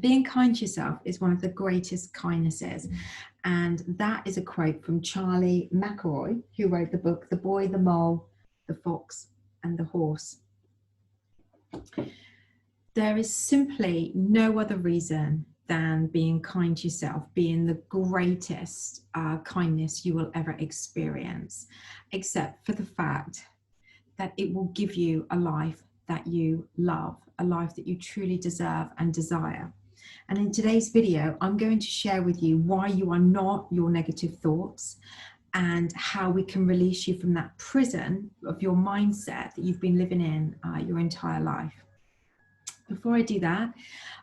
Being kind to yourself is one of the greatest kindnesses. And that is a quote from Charlie McElroy, who wrote the book, The Boy, the Mole, the Fox and the Horse. There is simply no other reason than being kind to yourself, being the greatest kindness you will ever experience, except for the fact that it will give you a life that you love, a life that you truly deserve and desire. And in today's video, I'm going to share with you why you are not your negative thoughts and how we can release you from that prison of your mindset that you've been living in your entire life. Before I do that,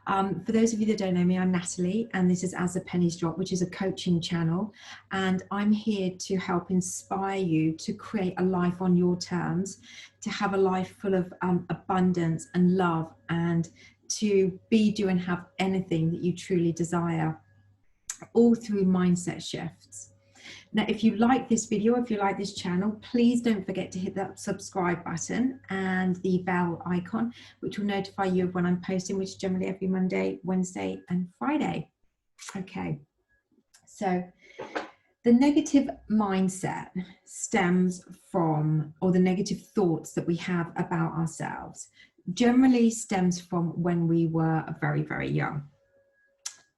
for those of you that don't know me, I'm Natalie, and this is As the Pennies Drop, which is a coaching channel. And I'm here to help inspire you to create a life on your terms, to have a life full of abundance and love, and to be, do, and have anything that you truly desire, all through mindset shifts. Now, if you like this video, if you like this channel, please don't forget to hit that subscribe button and the bell icon, which will notify you of when I'm posting, which is generally every Monday, Wednesday, and Friday. Okay, so the negative mindset stems from, or the negative thoughts that we have about ourselves, generally stems from when we were very, very young.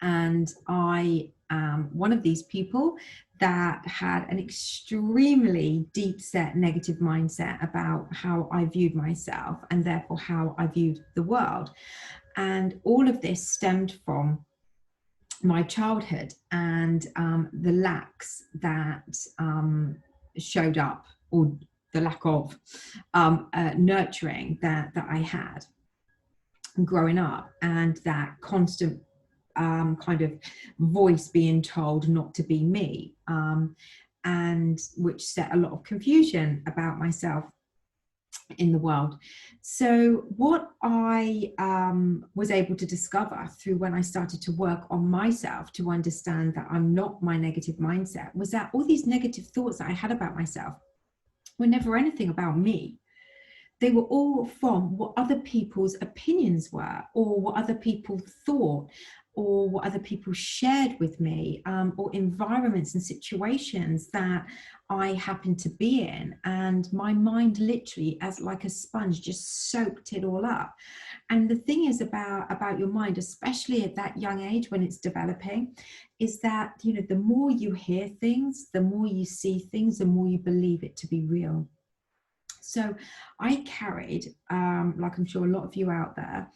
And I am one of these people that had an extremely deep set negative mindset about how I viewed myself and therefore how I viewed the world. And all of this stemmed from my childhood and the lacks that showed up, or the lack of nurturing that I had growing up, and that constant kind of voice being told not to be me, and which set a lot of confusion about myself in the world. So what I was able to discover through when I started to work on myself to understand that I'm not my negative mindset was that all these negative thoughts that I had about myself were never anything about me. They were all from what other people's opinions were, or what other people thought, or what other people shared with me, or environments and situations that I happened to be in. And my mind literally, as like a sponge, just soaked it all up. And the thing is about your mind, especially at that young age when it's developing, is that, you know, the more you hear things, the more you see things, the more you believe it to be real. So I carried, like I'm sure a lot of you out there,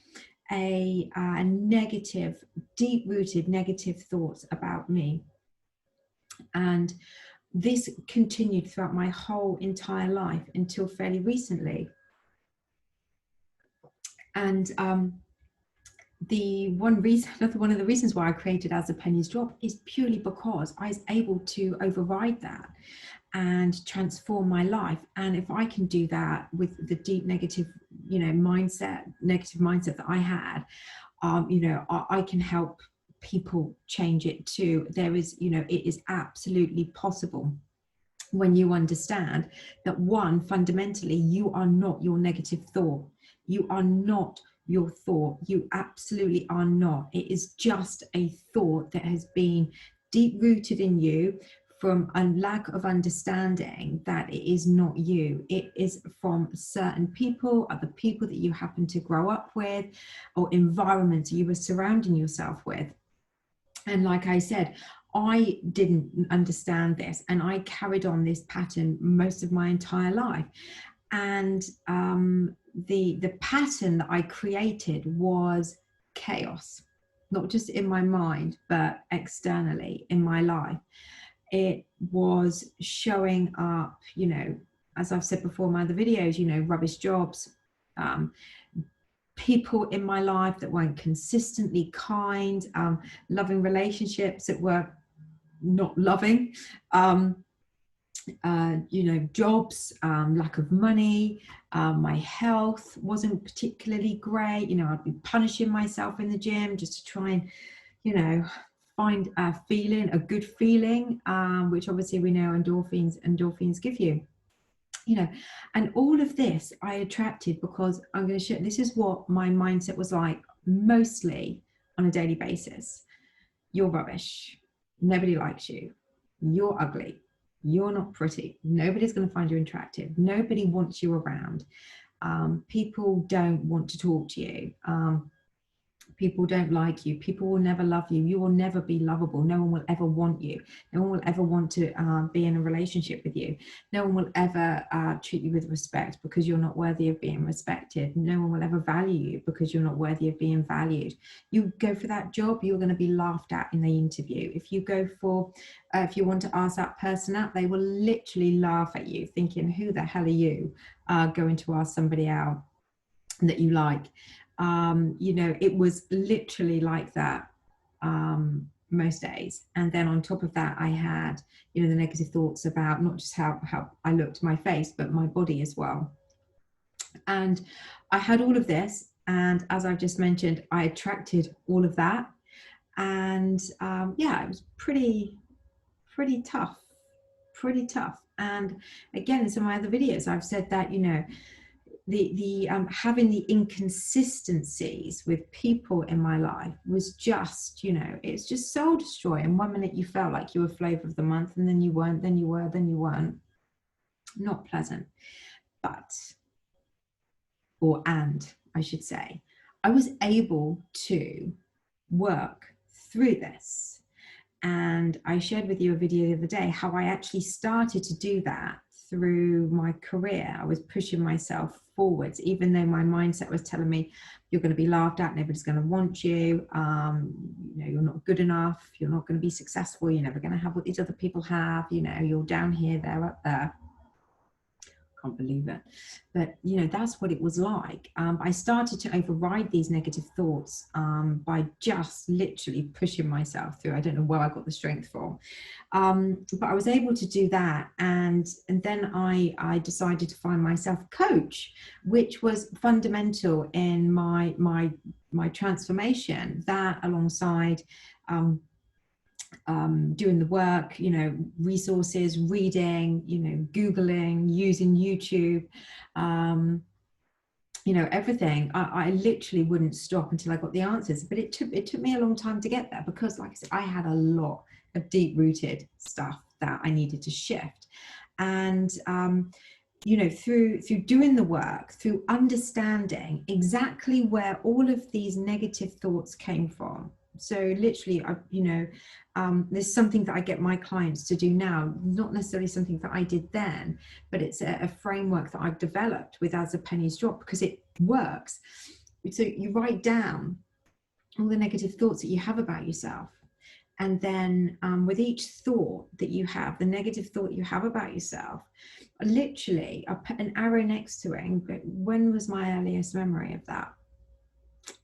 a negative, deep-rooted negative thoughts about me. And this continued throughout my whole entire life until fairly recently. And one of the reasons why I created As the Pennies Drop is purely because I was able to override that and transform my life. And if I can do that with the deep negative, negative mindset that I had, I can help people change it too. There is, it is absolutely possible when you understand that, one, fundamentally, you are not your negative thought. You are not your thought. You absolutely are not. It is just a thought that has been deep rooted in you from a lack of understanding that it is not you. It is from certain people, other people that you happen to grow up with, or environments you were surrounding yourself with. And like I said, I didn't understand this, and I carried on this pattern most of my entire life. And the pattern that I created was chaos, not just in my mind, but externally in my life. It was showing up, as I've said before in my other videos, rubbish jobs, people in my life that weren't consistently kind, loving relationships that were not loving, jobs, lack of money, my health wasn't particularly great. I'd be punishing myself in the gym just to try and, find a good feeling, which obviously we know endorphins give you. And all of this I attracted because I'm going to share, this is what my mindset was like mostly on a daily basis, you're rubbish, nobody likes you, you're ugly, you're not pretty, nobody's going to find you attractive, nobody wants you around, people don't want to talk to you, people don't like you, people will never love you, you will never be lovable, no one will ever want you, no one will ever want to be in a relationship with you, no one will ever treat you with respect because you're not worthy of being respected, no one will ever value you because you're not worthy of being valued. You go for that job, you're going to be laughed at in the interview. If you go for if you want to ask that person out, they will literally laugh at you thinking, who the hell are you going to ask somebody out that you like? You know, it was literally like that most days. And then on top of that, I had, you know, the negative thoughts about not just how I looked, my face, but my body as well. And I had all of this. And as I just mentioned, I attracted all of that. And yeah, it was pretty tough, pretty tough. And again, in some of my other videos, I've said that, you know, the having the inconsistencies with people in my life was just, you know, it's just soul destroying. 1 minute you felt like you were flavor of the month, and then you weren't, then you were, then you weren't. Not pleasant. But, and I should say, I was able to work through this. And I shared with you a video the other day how I actually started to do that through my career. I was pushing myself forwards, even though my mindset was telling me you're going to be laughed at, nobody's going to want you, you know, you're not good enough, you're not going to be successful, you're never going to have what these other people have, you know, you're down here, they're up there. Can't believe it. But you know, that's what it was like. I started to override these negative thoughts by just literally pushing myself through. I don't know where I got the strength from, but I was able to do that. And then I decided to find myself a coach, which was fundamental in my transformation. That alongside doing the work, you know, resources, reading, you know, Googling, using YouTube, you know, everything. I literally wouldn't stop until I got the answers. But it took me a long time to get there because, like I said, I had a lot of deep-rooted stuff that I needed to shift. And you know, through doing the work, through understanding exactly where all of these negative thoughts came from. So literally, you know, there's something that I get my clients to do now, not necessarily something that I did then, but it's a framework that I've developed with As a Pennies Drop because it works. So you write down all the negative thoughts that you have about yourself. And then with each thought that you have, the negative thought you have about yourself, literally, I put an arrow next to it. And when was my earliest memory of that?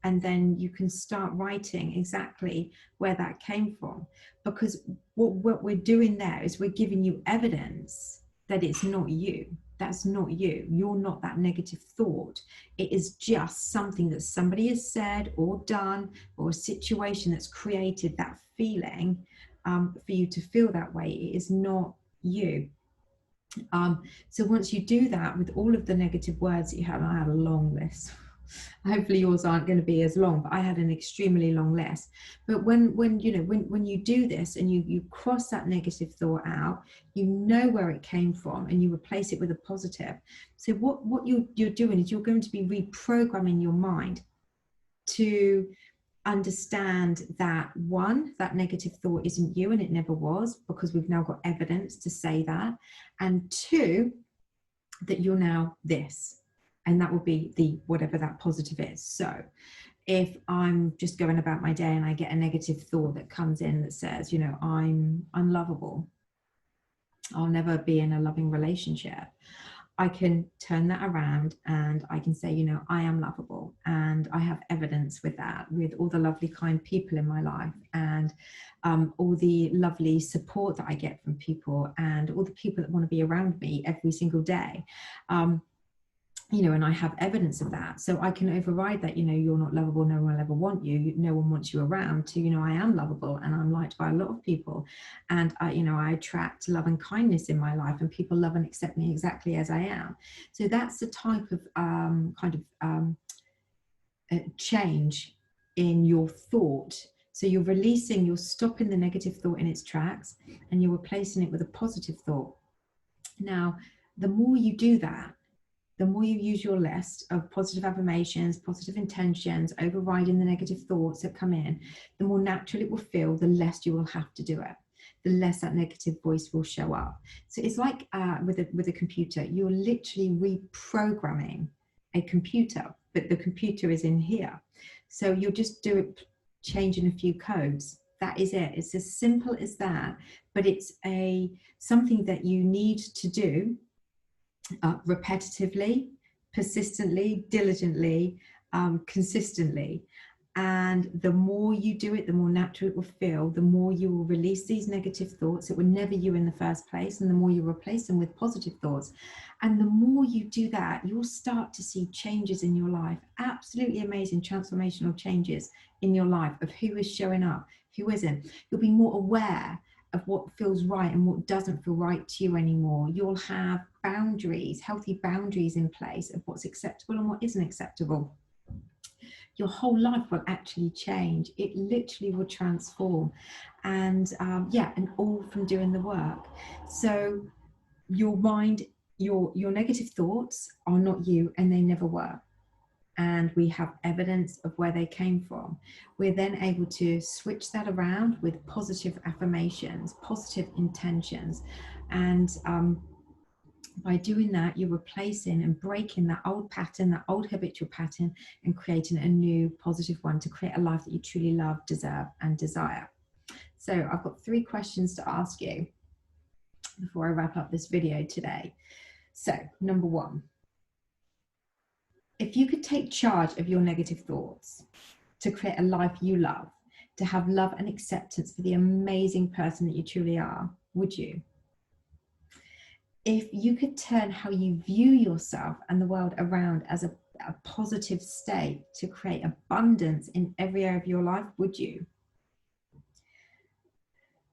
And then you can start writing exactly where that came from. Because what we're doing there is we're giving you evidence that it's not you. That's not you. You're not that negative thought. It is just something that somebody has said or done, or a situation that's created that feeling for you to feel that way. It is not you. So once you do that with all of the negative words that you have, I had a long list. Hopefully yours aren't going to be as long, but I had an extremely long list. But when you know, when you do this and you cross that negative thought out, you know where it came from and you replace it with a positive. So what you're doing is you're going to be reprogramming your mind to understand that, one, that negative thought isn't you and it never was, because we've now got evidence to say that, and two, that you're now this. And that will be the whatever that positive is. So if I'm just going about my day and I get a negative thought that comes in that says, you know, I'm unlovable, I'll never be in a loving relationship, I can turn that around and I can say, you know, I am lovable, and I have evidence with that, with all the lovely, kind people in my life, and all the lovely support that I get from people, and all the people that want to be around me every single day. You know, and I have evidence of that. So I can override that, you know, you're not lovable, no one will ever want you, no one wants you around, to, you know, I am lovable and I'm liked by a lot of people. And I, you know, I attract love and kindness in my life, and people love and accept me exactly as I am. So that's the type of change in your thought. So you're releasing, you're stopping the negative thought in its tracks, and you're replacing it with a positive thought. Now, the more you do that, the more you use your list of positive affirmations, positive intentions, overriding the negative thoughts that come in, the more natural it will feel, the less you will have to do it, the less that negative voice will show up. So it's like with a computer, you're literally reprogramming a computer, but the computer is in here. So you'll just do it, changing a few codes. That is it. It's as simple as that, but it's something that you need to do repetitively, persistently, diligently, consistently. And the more you do it, the more natural it will feel, the more you will release these negative thoughts that were never you in the first place, and the more you replace them with positive thoughts. And the more you do that, you'll start to see changes in your life, absolutely amazing transformational changes in your life of who is showing up, who isn't. You'll be more aware of what feels right and what doesn't feel right to you anymore. You'll have boundaries, healthy boundaries in place of what's acceptable and what isn't acceptable. Your whole life will actually change. It literally will transform. And and all from doing the work. So your mind, your negative thoughts are not you, and they never were. And we have evidence of where they came from. We're then able to switch that around with positive affirmations, positive intentions. And by doing that, you're replacing and breaking that old pattern, that old habitual pattern, and creating a new positive one to create a life that you truly love, deserve, and desire. So I've got 3 questions to ask you before I wrap up this video today. So number 1, if you could take charge of your negative thoughts to create a life you love, to have love and acceptance for the amazing person that you truly are, would you? If you could turn how you view yourself and the world around as a positive state to create abundance in every area of your life, would you?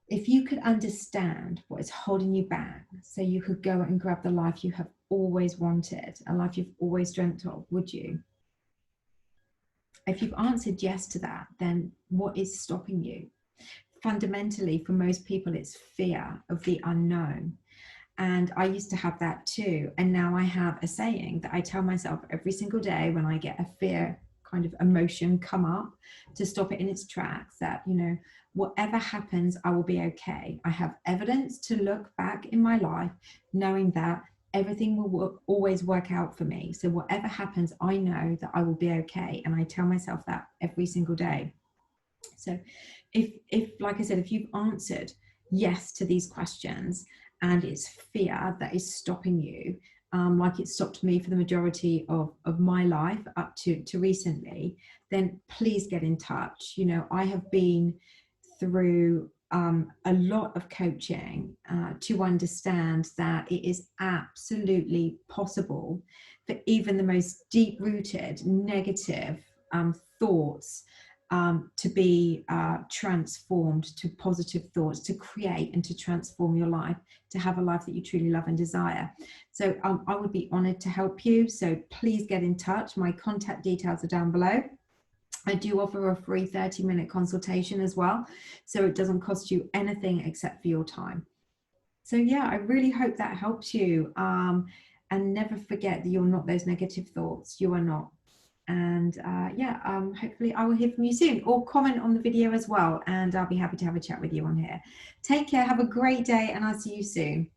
If you could understand what is holding you back so you could go and grab the life you have always wanted, a life you've always dreamt of, would you? If you've answered yes to that, then what is stopping you? Fundamentally, for most people, it's fear of the unknown. And I used to have that too. And now I have a saying that I tell myself every single day when I get a fear kind of emotion come up, to stop it in its tracks, that, you know, whatever happens, I will be okay. I have evidence to look back in my life, knowing that everything will always work out for me. So whatever happens, I know that I will be okay. And I tell myself that every single day. So if like I said, if you've answered yes to these questions, and it's fear that is stopping you, like it stopped me for the majority of my life up to recently, then please get in touch. You know, I have been through a lot of coaching to understand that it is absolutely possible for even the most deep-rooted negative thoughts to be transformed to positive thoughts, to create and to transform your life, to have a life that you truly love and desire. So I would be honored to help you. So please get in touch. My contact details are down below. I do offer a free 30-minute consultation as well. So it doesn't cost you anything except for your time. So yeah, I really hope that helps you. And never forget that you're not those negative thoughts. You are not. And hopefully I will hear from you soon, or comment on the video as well, and I'll be happy to have a chat with you on here. Take care, have a great day, and I'll see you soon.